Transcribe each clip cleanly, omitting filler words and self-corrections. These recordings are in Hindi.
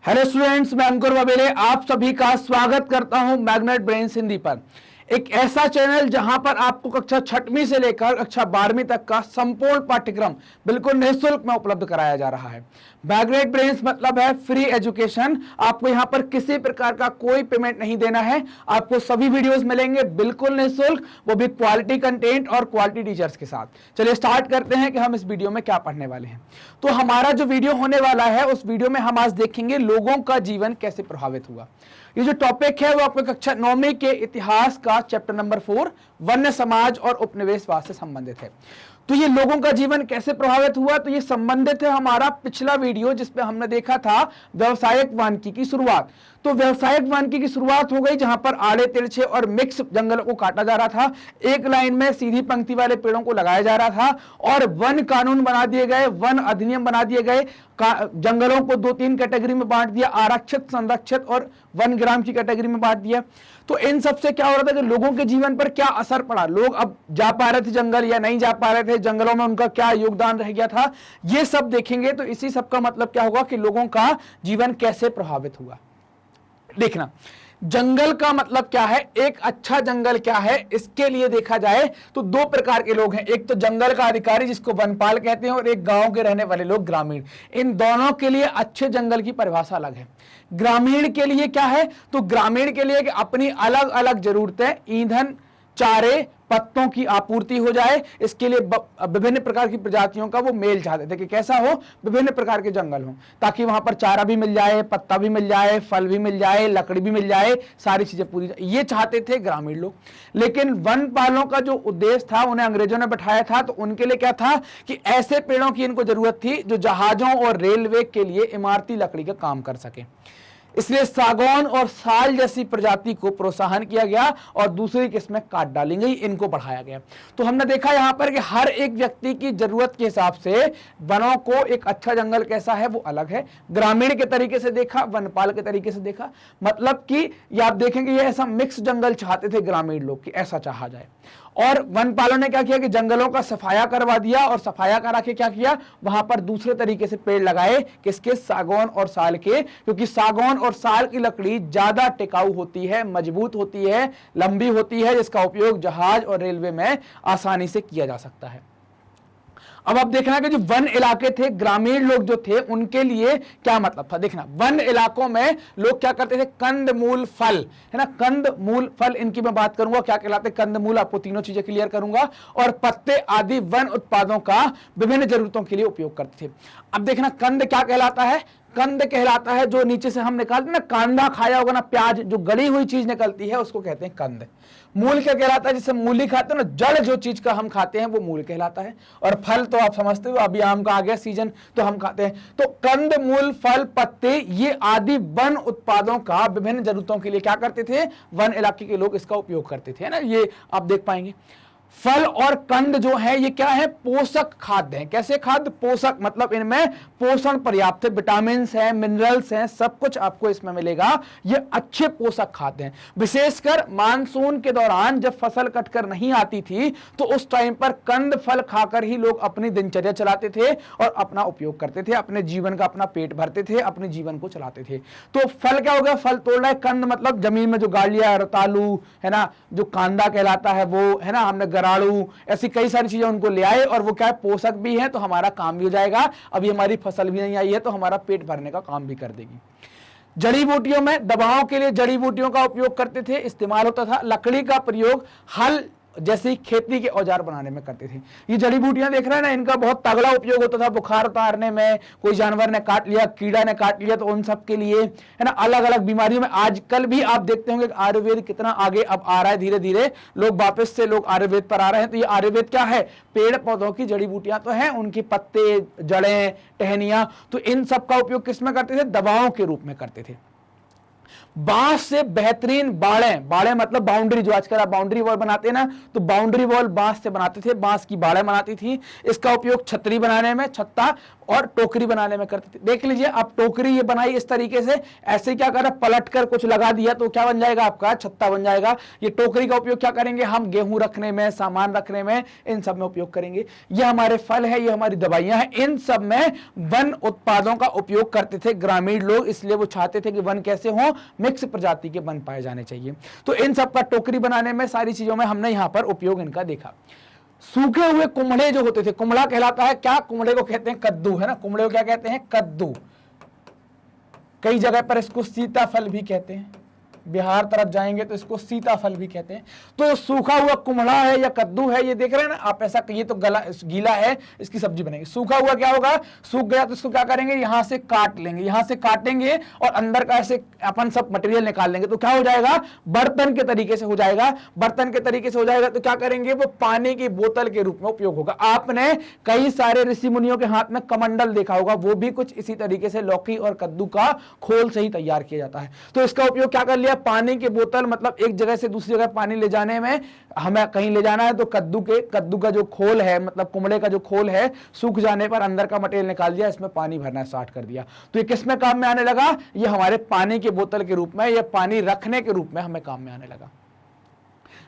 हेलो स्टूडेंट्स, मैं अंकुर वबेले आप सभी का स्वागत करता हूं मैग्नेट ब्रेन्स हिंदी पर। एक ऐसा चैनल जहां पर आपको कक्षा 6वीं से लेकर कक्षा 12वीं तक का संपूर्ण पाठ्यक्रम बिल्कुल निःशुल्क में उपलब्ध कराया जा रहा है। मैग्नेट ब्रेन्स मतलब है फ्री एजुकेशन। आपको यहां पर किसी प्रकार का कोई पेमेंट नहीं देना है। आपको सभी वीडियोस मिलेंगे बिल्कुल निःशुल्क, वो भी क्वालिटी कंटेंट और क्वालिटी टीचर्स के साथ। चलिए स्टार्ट करते हैं कि हम इस वीडियो में क्या पढ़ने वाले हैं। तो हमारा जो वीडियो होने वाला है उस वीडियो में हम आज देखेंगे लोगों का जीवन कैसे प्रभावित हुआ। ये जो टॉपिक है वो आपको कक्षा 9वीं के इतिहास का चैप्टर नंबर 4 वन्य समाज और उपनिवेशवाद से संबंधित है। तो ये लोगों का जीवन कैसे प्रभावित हुआ, तो ये संबंधित है हमारा पिछला वीडियो जिसपे हमने देखा था व्यवसायिक वानिकी की शुरुआत। तो व्यवसायिक वानिकी की शुरुआत हो गई जहां पर आड़े तिरछे और मिक्स जंगलों को काटा जा रहा था, एक लाइन में सीधी पंक्ति वाले पेड़ों को लगाया जा रहा था और वन कानून बना दिए गए, वन अधिनियम बना दिए गए। जंगलों को 2-3 कैटेगरी में बांट दिया, आरक्षित, संरक्षित और वनग्राम की कैटेगरी में बांट दिया। तो इन सबसे क्या हो रहा था कि लोगों के जीवन पर क्या असर पड़ा, लोग अब जा पा रहे थे जंगल या नहीं जा पा रहे थे, जंगलों में उनका क्या योगदान रह गया था, ये सब देखेंगे। तो इसी सब का मतलब क्या होगा कि लोगों का जीवन कैसे प्रभावित हुआ। देखना, जंगल का मतलब क्या है, एक अच्छा जंगल क्या है, इसके लिए देखा जाए तो दो प्रकार के लोग हैं। एक तो जंगल का अधिकारी जिसको वनपाल कहते हैं और एक गांव के रहने वाले लोग ग्रामीण। इन दोनों के लिए अच्छे जंगल की परिभाषा अलग है। ग्रामीण के लिए क्या है, तो ग्रामीण के लिए कि अपनी अलग अलग जरूरतें, ईंधन, चारे, पत्तों की आपूर्ति हो जाए, इसके लिए विभिन्न प्रकार की प्रजातियों का वो मेल चाहते थे कि कैसा हो, विभिन्न प्रकार के जंगल हो, ताकि वहां पर चारा भी मिल जाए, पत्ता भी मिल जाए, फल भी मिल जाए, लकड़ी भी मिल जाए, सारी चीजें पूरी जाए, ये चाहते थे ग्रामीण लोग। लेकिन वनपालों का जो उद्देश्य था, उन्हें अंग्रेजों ने बैठाया था, तो उनके लिए क्या था कि ऐसे पेड़ों की इनको जरूरत थी जो जहाजों और रेलवे के लिए इमारती लकड़ी का काम कर सके। इसलिए सागौन और साल जैसी प्रजाति को प्रोत्साहन किया गया और दूसरी किस्में काट डाली गई, इनको बढ़ाया गया। तो हमने देखा यहां पर कि हर एक व्यक्ति की जरूरत के हिसाब से वनों को एक अच्छा जंगल कैसा है वो अलग है। ग्रामीण के तरीके से देखा, वनपाल के तरीके से देखा, मतलब कि ये आप देखेंगे ये ऐसा मिक्स जंगल चाहते थे ग्रामीण लोग कि ऐसा चाहा जाए। और वनपालों ने क्या किया कि जंगलों का सफाया करवा दिया और सफाया करा के क्या किया, वहां पर दूसरे तरीके से पेड़ लगाए, किसके, सागौन और साल के, क्योंकि सागौन और साल की लकड़ी ज्यादा टिकाऊ होती है, मजबूत होती है, लंबी होती है, जिसका उपयोग जहाज और रेलवे में आसानी से किया जा सकता है। अब आप देखना कि जो वन इलाके थे, ग्रामीण लोग जो थे, उनके लिए क्या मतलब था। देखना, वन इलाकों में लोग क्या करते थे, कंद मूल फल, है ना, कंद मूल फल, इनकी मैं बात करूंगा क्या कहलाते, कंद मूल, आपको तीनों चीजें क्लियर करूंगा, और पत्ते आदि वन उत्पादों का विभिन्न जरूरतों के लिए उपयोग करते थे। अब देखना, कंद क्या कहलाता है, कंद कहलाता है जो नीचे से हम निकालते ना, कांदा खाया होगा ना, प्याज, जो गली हुई चीज निकलती है उसको कहते हैं कंद। मूल क्या कहलाता है, जिसे मूली खाते हैं ना, जड़ जो चीज का हम खाते हैं वो मूल कहलाता है। और फल तो आप समझते हो, अभी आम का आ गया सीजन तो हम खाते हैं। तो कंद, मूल, फल, पत्ते, ये आदि वन उत्पादों का विभिन्न जरूरतों के लिए क्या करते थे, वन इलाके के लोग इसका उपयोग करते थे, है ना, ये आप देख पाएंगे। फल और कंद जो है ये क्या है, पोषक खाद्य हैं। कैसे खाद्य, पोषक, मतलब इनमें पोषण पर्याप्त है, विटामिन है, मिनरल्स हैं, सब कुछ आपको इसमें मिलेगा। ये अच्छे पोषक खाद्य हैं। विशेषकर मानसून के दौरान जब फसल कटकर नहीं आती थी तो उस टाइम पर कंद फल खाकर ही लोग अपनी दिनचर्या चलाते थे और अपना उपयोग करते थे, अपने जीवन का अपना पेट भरते थे, अपने जीवन को चलाते थे। तो फल क्या हो गया, फल तोड़ रहा है, कंद मतलब जमीन में जो गाड़ लिया, रतालू, है ना, जो कांदा कहलाता है वो, है ना, हमने गराड़ू, ऐसी कई सारी चीजें उनको ले आए और वो क्या है, पोषक भी है, तो हमारा काम भी हो जाएगा। अभी हमारी फसल भी नहीं आई है तो हमारा पेट भरने का काम भी कर देगी। जड़ी बूटियों में दवाओं के लिए जड़ी बूटियों का उपयोग करते थे, इस्तेमाल होता था। लकड़ी का प्रयोग हल जैसी खेती के औजार बनाने में करते थे। ये जड़ी बूटियां देख रहे हैं ना, इनका बहुत तगड़ा उपयोग होता था बुखार उतारने में, कोई जानवर ने काट लिया, कीड़ा ने काट लिया तो उन सब के लिए, है ना, अलग अलग बीमारियों में। आजकल भी आप देखते होंगे आयुर्वेद कितना आगे अब आ रहा है, धीरे धीरे लोग वापस से लोग आयुर्वेद पर आ रहे हैं। तो ये आयुर्वेद क्या है, पेड़ पौधों की जड़ी बूटियां तो हैं, उनके पत्ते, जड़ें, टहनियां, तो इन सब का उपयोग किसमें करते थे, दवाओं के रूप में करते थे। बांस से बेहतरीन बाड़ें, बाड़ें मतलब बाउंड्री, जो आजकल आप बाउंड्री वॉल बनाते हैं ना, तो बाउंड्री वॉल बांस से बनाते थे, बांस की बाड़ें बनाती थी। इसका उपयोग छतरी बनाने में, छत्ता, और टोकरी बनाने में करते थे। देख लीजिए, अब टोकरी ये बनाई इस तरीके से, ऐसे क्या करा, पलट कर कुछ लगा दिया तो क्या बन जाएगा, आपका छत्ता बन जाएगा। ये टोकरी का उपयोग क्या करेंगे, हम गेहूं रखने में, सामान रखने में, इन सब में उपयोग करेंगे। ये हमारे फल है, ये हमारी दवाइयां हैं, इन सब में वन उत्पादों का उपयोग करते थे ग्रामीण लोग, इसलिए वो चाहते थे कि वन कैसे हो, मिक्स प्रजाति के वन पाए जाने चाहिए। तो इन सब का टोकरी बनाने में, सारी चीजों में हमने यहां पर उपयोग इनका देखा। सूखे हुए कुम्हड़े जो होते थे, कुम्हड़ा कहलाता है क्या, कुम्हड़े को कहते हैं कद्दू, है ना, कुम्हड़े को क्या कहते हैं, कद्दू। कई जगह पर इसको सीताफल भी कहते हैं, बिहार तरफ जाएंगे तो इसको सीताफल भी कहते हैं। तो सूखा हुआ कुम्हड़ा है या कद्दू है, ये देख रहे हैं ना आप, ऐसा ये तो गीला है, इसकी सब्जी बनेगी। सूखा हुआ क्या होगा, सूख गया तो इसको क्या करेंगे, यहां से काट लेंगे, यहां से काटेंगे और अंदर का ऐसे अपन सब मटेरियल निकाल लेंगे, तो क्या हो जाएगा, बर्तन के तरीके से हो जाएगा। बर्तन के तरीके से हो जाएगा तो क्या करेंगे, वो पानी की बोतल के रूप में उपयोग होगा। आपने कई सारे ऋषि मुनियों के हाथ में कमंडल देखा होगा, वो भी कुछ इसी तरीके से लौकी और कद्दू का खोल से ही तैयार किया जाता है। तो इसका उपयोग क्या कर लिया, पानी की बोतल, मतलब एक जगह से दूसरी जगह पानी ले जाने में, हमें कहीं ले जाना है तो कद्दू का जो खोल है, मतलब कुम्हड़े का जो खोल है, सूख जाने पर अंदर का मटेरियल निकाल दिया, इसमें पानी भरना स्टार्ट कर दिया, तो ये किस में काम में आने लगा, ये हमारे पानी की बोतल के रूप में, या पानी रखने के रूप में हमें काम में आने लगा।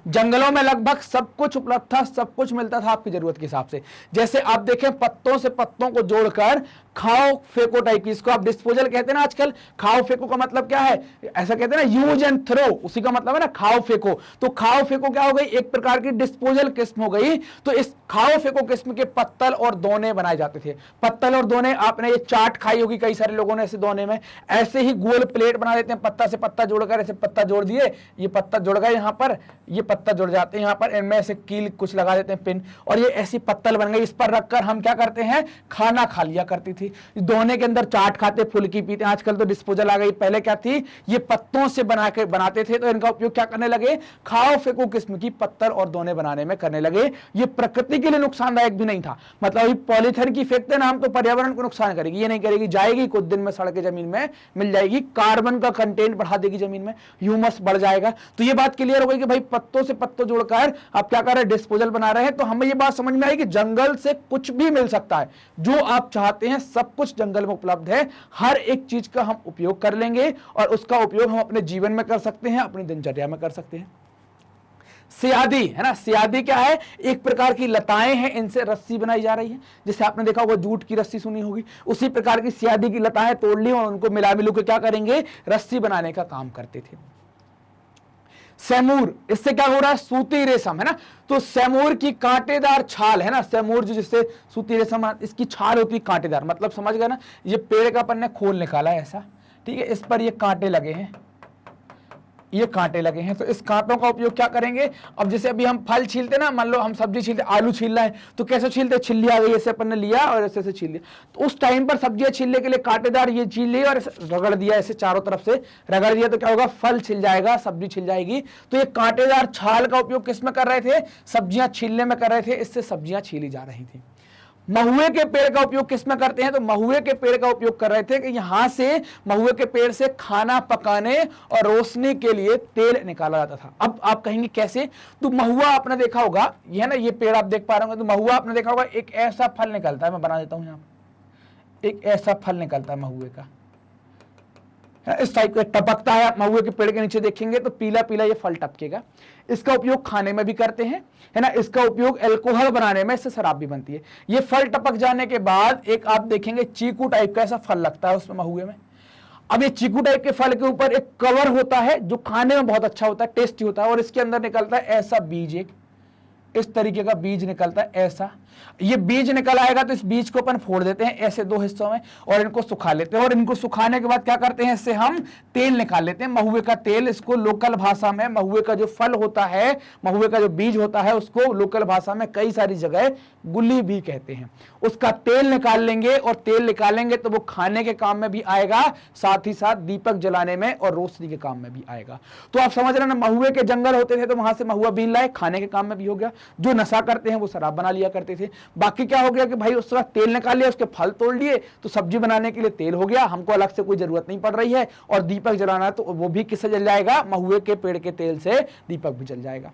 जंगलों में लगभग सब कुछ उपलब्ध था, सब कुछ मिलता था आपकी जरूरत के हिसाब से। जैसे आप देखें, पत्तों से पत्तों को जोड़कर खाओ फेंको टाइप की, इसको आप डिस्पोजल कहते हैं ना आजकल। खाओ फेंको का मतलब क्या है, ऐसा कहते हैं ना, यूज एंड थ्रो, उसी का मतलब है ना खाओ फेंको। तो खाओ फेंको क्या हो गई, एक प्रकार की डिस्पोजल किस्म हो गई। तो इस खाओ फेंको किस्म के पत्तल और दोने बनाए जाते थे। पत्तल और दोने, आपने ये चाट खाई होगी कई सारे लोगों ने, ऐसे दोने में ऐसे ही गोल प्लेट बना देते हैं, पत्ता से पत्ता जोड़कर, ऐसे पत्ता जोड़ दिए, ये पत्ता जुड़ गए यहाँ पर, ये पत्ता जुड़ जाते हैं यहाँ पर, इनमें ऐसे कील कुछ लगा देते हैं पिन, और ये ऐसी पत्तल बन गई। इस पर रखकर हम क्या करते हैं, खाना खा लिया करती थी। दोने के अंदर चाट खाते, फुल्की पीते। आजकल तो डिस्पोजल आ गई, पहले क्या थी, ये पत्तों से बनाते थे, तो इनका उपयोग क्या करने लगे, खाओ फेंको किस्म की पत्तल और दोने बनाने में करने लगे। ये प्रकृति के लिए नुकसानदायक भी नहीं था, मतलब ये पॉलीथिन की फेंकते ना हम, तो पर्यावरण को नुकसान करेगी, ये नहीं करेगी, जाएगी कुछ दिन में सड़ के जमीन में मिल जाएगी, कार्बन का कंटेंट बढ़ा देगी जमीन में, ह्यूमस बढ़ जाएगा। तो ये बात क्लियर हो गई कि भाई पत्तों से पत्तों जोड़कर आप क्या कर रहे हैं, डिस्पोजल बना रहे हैं। तो हमें ये बात समझ में आई कि जंगल से कुछ भी मिल सकता है, जो आप चाहते हैं सब कुछ जंगल में उपलब्ध है। हर एक चीज का हम उपयोग कर लेंगे और उसका उपयोग हम अपने जीवन में कर सकते हैं, अपनी दिनचर्या में कर सकते हैं। सियादी है ना, सियादी क्या है, एक प्रकार की लताएं हैं, इनसे रस्सी बनाई जा रही है। जैसे आपने देखा होगा जूट की रस्सी सुनी होगी, उसी प्रकार की सियादी की लताएं तोड़ ली और उनको मिला मिलू के क्या करेंगे, रस्सी बनाने का काम करते थे। सेमूर, इससे क्या हो रहा है, सूती रेशम, है ना। तो सेमूर की कांटेदार छाल है ना, सेमूर जो जिससे सूती रेशम, इसकी छाल होती है कांटेदार, मतलब समझ गए ना, ये पेड़ का अपन ने खोल निकाला है ऐसा, ठीक है, इस पर ये कांटे लगे हैं, ये कांटे लगे हैं। तो इस कांटों का उपयोग क्या करेंगे, अब जैसे अभी हम फल छीलते ना, मान लो हम सब्जी छीलते, आलू छीलना है तो कैसे छीलते, छिल्ली आ गई, ऐसे अपन ने लिया और ऐसे ऐसे छील लिया। तो उस टाइम पर सब्जियां छीलने के लिए कांटेदार ये छील लिया और रगड़ दिया, ऐसे चारों तरफ से रगड़ दिया, तो क्या होगा, फल छिल जाएगा, सब्जी छिल जाएगी। तो ये कांटेदार छाल का उपयोग किस में कर रहे थे, सब्जियां छीलने में कर रहे थे, इससे सब्जियां छीली जा रही थी। महुए के पेड़ का उपयोग किसमें करते हैं, तो महुए के पेड़ का उपयोग कर रहे थे कि यहां से महुए के पेड़ से खाना पकाने और रोशनी के लिए तेल निकाला जाता था। अब आप कहेंगे कैसे, तो महुआ आपने देखा होगा, ये ना, ये पेड़ आप देख पा रहे होंगे, तो महुआ आपने देखा होगा, एक ऐसा फल निकलता है, मैं बना देता हूं यहां, एक ऐसा फल निकलता है महुए का, इस टाइप का टपकता है। आप महुए के पेड़ के नीचे देखेंगे तो पीला पीला ये फल टपकेगा। इसका उपयोग खाने में भी करते हैं, है ना, इसका उपयोग अल्कोहल बनाने में, इससे शराब भी बनती है। ये फल टपक जाने के बाद एक आप देखेंगे चीकू टाइप का ऐसा फल लगता है उसमें महुए में। अब ये चीकू टाइप के फल के ऊपर एक कवर होता है जो खाने में बहुत अच्छा होता है, टेस्टी होता है, और इसके अंदर निकलता है ऐसा बीज, एक इस तरीके का बीज निकलता है ऐसा। ये बीज निकल आएगा तो इस बीज को अपन फोड़ देते हैं ऐसे दो हिस्सों में और इनको सुखा लेते हैं, और इनको सुखाने के बाद क्या करते हैं, इससे हम तेल निकाल लेते हैं, महुए का तेल। इसको लोकल भाषा में महुए का जो फल होता है, महुए का जो बीज होता है, उसको लोकल भाषा में कई सारी जगह गुल्ली भी कहते हैं। उसका तेल निकाल लेंगे, और तेल निकालेंगे तो वो खाने के काम में भी आएगा, साथ ही साथ दीपक जलाने में और रोशनी के काम में भी आएगा। तो आप समझ रहे हैं ना, महुए के जंगल होते थे तो वहां से महुआ बीन लाए, खाने के काम में भी हो गया। जो नशा करते हैं वो शराब बना लिया करते थे। बाकी क्या हो गया कि भाई उसका तेल निकाल लिया, उसके फल तोड़ लिए, तो सब्जी बनाने के लिए तेल हो गया, हमको अलग से कोई जरूरत नहीं पड़ रही है। और दीपक जलाना है तो वो भी किससे जल जाएगा, महुए के पेड़ के तेल से दीपक भी जल जाएगा।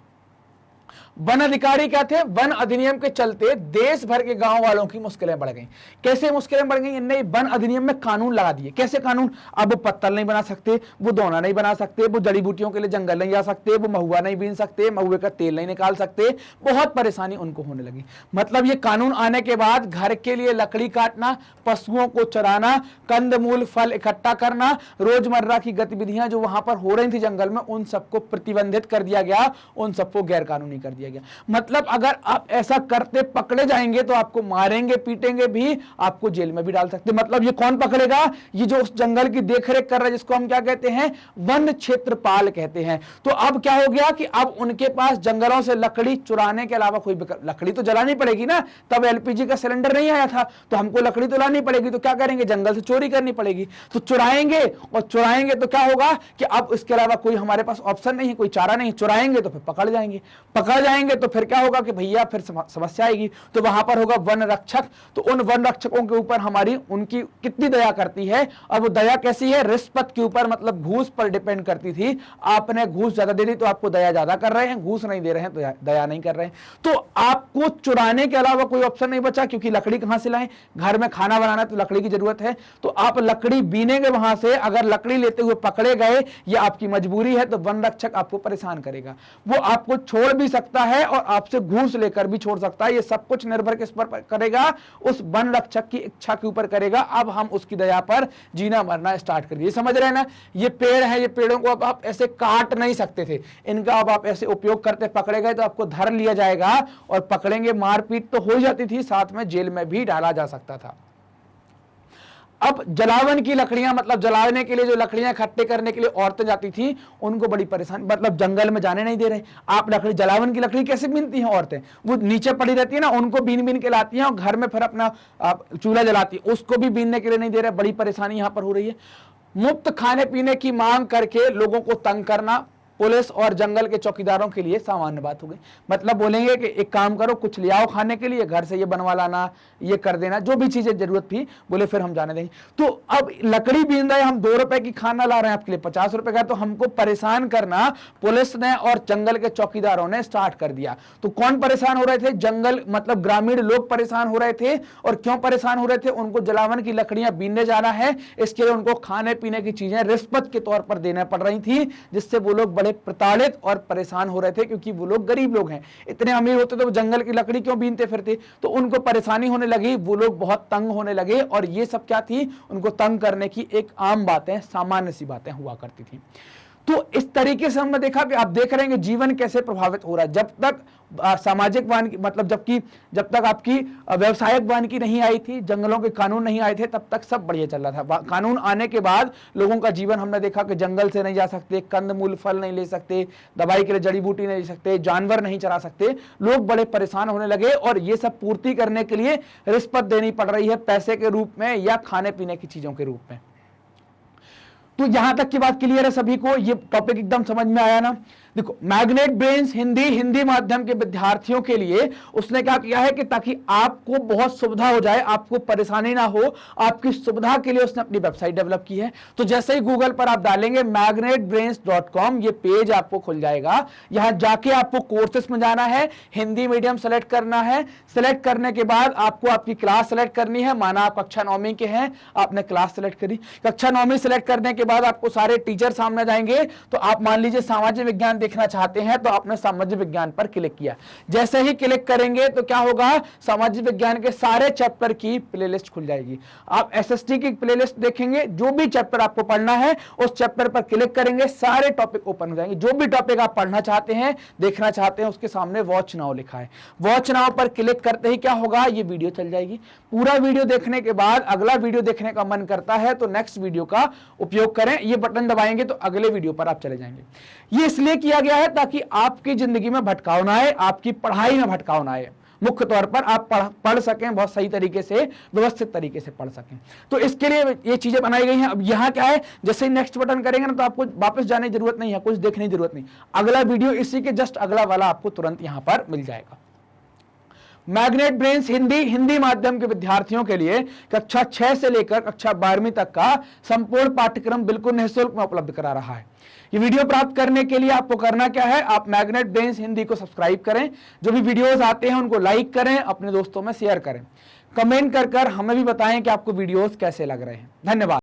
वन अधिकारी क्या थे, वन अधिनियम के चलते देश भर के गांव वालों की मुश्किलें बढ़ गई। कैसे मुश्किलें बढ़ गई, इनने वन अधिनियम में कानून लगा दिए। कैसे कानून, अब वो पत्तल नहीं बना सकते, वो दोना नहीं बना सकते, वो जड़ी बूटियों के लिए जंगल नहीं जा सकते, वो महुआ नहीं बीन सकते, महुए का तेल नहीं निकाल सकते, बहुत परेशानी उनको होने लगी। मतलब ये कानून आने के बाद घर के लिए लकड़ी काटना, पशुओं को चराना, कंदमूल फल इकट्ठा करना, रोजमर्रा की गतिविधियां जो वहां पर हो रही थी जंगल में, उन सबको प्रतिबंधित कर दिया गया, उन सबको गैर कानूनी कर दिया गया। मतलब अगर आप ऐसा करते पकड़े जाएंगे तो आपको मारेंगे पीटेंगे भी, आपको जेल में भी डाल सकते। मतलब ये कौन पकड़ेगा, ये जो उस जंगल की देखरेख कर रहा है, जिसको हम क्या कहते हैं, वन क्षेत्रपाल कहते हैं। तो अब क्या हो गया कि अब उनके पास जंगलों से लकड़ी चुराने के अलावा कोई लकड़ी तो जलानी पड़ेगी ना, तब एलपीजी का सिलेंडर नहीं आया था, तो हमको लकड़ी तो लानी पड़ेगी, तो क्या करेंगे, जंगल से चोरी करनी पड़ेगी। तो चुराएंगे, और चुराएंगे तो क्या होगा कि अब इसके अलावा कोई हमारे पास ऑप्शन नहीं है, कोई चारा नहीं, चुराएंगे तो फिर पकड़ जाएंगे, पकड़ जाएंगे तो फिर क्या होगा कि भैया फिर समस्या आएगी। तो वहां पर होगा वन रक्षक, तो उन वन रक्षकों के ऊपर हमारी उनकी कितनी दया करती है। अब वो दया कैसी है, रिश्वत के ऊपर, मतलब घूस पर डिपेंड करती थी। आपने घूस ज्यादा दे दी तो आपको दया ज्यादा कर रहे हैं, घूस नहीं दे रहे हैं तो दया नहीं कर रहे हैं। तो आपको चुराने के अलावा कोई ऑप्शन नहीं बचा, क्योंकि लकड़ी कहां से लाएं, घर में खाना बनाना तो लकड़ी की जरूरत है। तो आप लकड़ी बीनेंगे वहां से, अगर लकड़ी लेते हुए पकड़े गए, ये आपकी मजबूरी है, तो वन रक्षक आपको परेशान करेगा। वो आपको छोड़ भी सकता है और आपसे घूस लेकर भी छोड़ सकता है। ये सब कुछ निर्भर किस पर करेगा, उस वन रक्षक की इच्छा के ऊपर करेगा। अब हम उसकी दया पर जीना मरना स्टार्ट कर दिए, समझ रहे हैं ना। ये पेड़ है, ये पेड़ों को अब आप ऐसे काट नहीं सकते थे, इनका अब आप ऐसे उपयोग करते पकड़े गए तो आपको धर लिया जाएगा, और पकड़ेंगे, मारपीट तो हो जाती थी, साथ में जेल में भी डाला जा सकता था। अब जलावन की लकड़ियां, मतलब जलाने के लिए जो लकड़ियां इकट्ठे करने के लिए औरतें जाती थी, उनको बड़ी परेशानी, मतलब जंगल में जाने नहीं दे रहे। आप लकड़ी, जलावन की लकड़ी कैसे बीनती हैं औरतें, वो नीचे पड़ी रहती है ना, उनको बीन बीन के लाती हैं और घर में फिर अपना चूल्हा जलाती है, उसको भी बीनने के लिए नहीं दे रहे। बड़ी परेशानी यहां पर हो रही है। मुफ्त खाने पीने की मांग करके लोगों को तंग करना पुलिस और जंगल के चौकीदारों के लिए सामान्य बात हो गई। मतलब बोलेंगे कि एक काम करो, कुछ ले आओ खाने के लिए, घर से ये बनवा लाना, ये कर देना, जो भी चीजें जरूरत थी, बोले फिर हम जाने देंगे। तो अब लकड़ी बीन रहे, हम 2 रुपए की खाना ला रहे हैं, आपके लिए 50 रुपए का, तो हमको परेशान करना पुलिस ने और जंगल के चौकीदारों ने स्टार्ट कर दिया। तो कौन परेशान हो रहे थे, जंगल, मतलब ग्रामीण लोग परेशान हो रहे थे। और क्यों परेशान हो रहे थे, उनको जलावन की लकड़ियां बीनने जाना है, इसके लिए उनको खाने पीने की चीजें रिश्वत के तौर पर देना पड़ रही थी, जिससे वो लोग बड़े प्रताड़ित और परेशान हो रहे थे, क्योंकि वो लोग गरीब लोग हैं। इतने अमीर होते तो वो जंगल की लकड़ी क्यों बीनते फिरते, तो उनको परेशानी होने लगी, वो लोग बहुत तंग होने लगे। और ये सब क्या थी, उनको तंग करने की एक आम बातें, सामान्य सी बातें हुआ करती थी। तो इस तरीके से हमने देखा कि आप देख रहे हैं कि जीवन कैसे प्रभावित हो रहा है। जब तक सामाजिक वानिकी, मतलब जब तक आपकी व्यवसायिक वानिकी नहीं आई थी, जंगलों के कानून नहीं आए थे, तब तक सब बढ़िया चल रहा था। कानून आने के बाद लोगों का जीवन, हमने देखा कि जंगल से नहीं जा सकते, कंदमूल फल नहीं ले सकते, दवाई के लिए जड़ी बूटी नहीं ले सकते, जानवर नहीं चरा सकते, लोग बड़े परेशान होने लगे। और ये सब पूर्ति करने के लिए रिश्वत देनी पड़ रही है, पैसे के रूप में या खाने पीने की चीजों के रूप में। तो यहां तक की बात क्लियर है सभी को, ये टॉपिक एकदम समझ में आया ना। देखो, मैग्नेट ब्रेन्स हिंदी माध्यम के विद्यार्थियों के लिए उसने क्या किया है कि ताकि आपको बहुत सुविधा हो जाए, आपको परेशानी ना हो, आपकी सुविधा के लिए उसने अपनी वेबसाइट डेवलप की है। तो जैसे ही गूगल पर आप डालेंगे magnetbrains.com, ये पेज आपको खुल जाएगा। यहां जाके आपको कोर्सेस में जाना है, हिंदी मीडियम सेलेक्ट करना है। सेलेक्ट करने के बाद आपको आपकी क्लास सेलेक्ट करनी है। माना आप कक्षा 9वीं के हैं, आपने क्लास सेलेक्ट करी, कक्षा 9वीं सेलेक्ट करने के बाद आपको सारे टीचर सामने जाएंगे। तो आप मान लीजिए सामाजिक विज्ञान देखना चाहते हैं, तो आपने सामाजिक विज्ञान पर क्लिक किया। जैसे ही क्लिक करेंगे तो क्या होगा, सामाजिक विज्ञान के सारे चैप्टर की प्लेलिस्ट खुल जाएगी। आप एसएसटी की प्लेलिस्ट देखेंगे, जो भी चैप्टर आपको पढ़ना है उस चैप्टर पर क्लिक करेंगे, सारे टॉपिक ओपन हो जाएंगे। जो भी टॉपिक आप पढ़ना चाहते हैं, देखना चाहते हैं, उसके सामने वॉच नाउ लिखा है। वॉच नाउ पर क्लिक करते ही क्या होगा, ये वीडियो चल जाएगी। पूरा वीडियो देखने के बाद अगला वीडियो देखने का मन करता है तो नेक्स्ट वीडियो का उपयोग करें, ये बटन दबाएंगे तो अगले वीडियो पर आप चले जाएंगे। ये इसलिए किया गया है ताकि आपकी जिंदगी में भटकाव ना आए, आपकी पढ़ाई में भटकाव ना आए, मुख्य तौर पर आप पढ़ सकें, बहुत सही तरीके से, व्यवस्थित तरीके से पढ़ सकें। तो इसके लिए ये चीजें बनाई गई हैं। अब यहाँ क्या है, जैसे ही नेक्स्ट बटन करेंगे ना तो आपको वापस जाने की जरूरत नहीं है, कुछ देखने की जरूरत नहीं। अगला वीडियो इसी के जस्ट अगला वाला आपको तुरंत यहां पर मिल जाएगा। मैग्नेट ब्रेन्स हिंदी माध्यम के विद्यार्थियों के लिए कक्षा 6 से लेकर कक्षा 12वीं तक का संपूर्ण पाठ्यक्रम बिल्कुल निःशुल्क में उपलब्ध करा रहा है। ये वीडियो प्राप्त करने के लिए आपको करना क्या है, आप मैग्नेट ब्रेन्स हिंदी को सब्सक्राइब करें, जो भी वीडियोस आते हैं उनको लाइक करें, अपने दोस्तों में शेयर करें, कमेंट कर हमें भी बताएं कि आपको वीडियोस कैसे लग रहे हैं। धन्यवाद।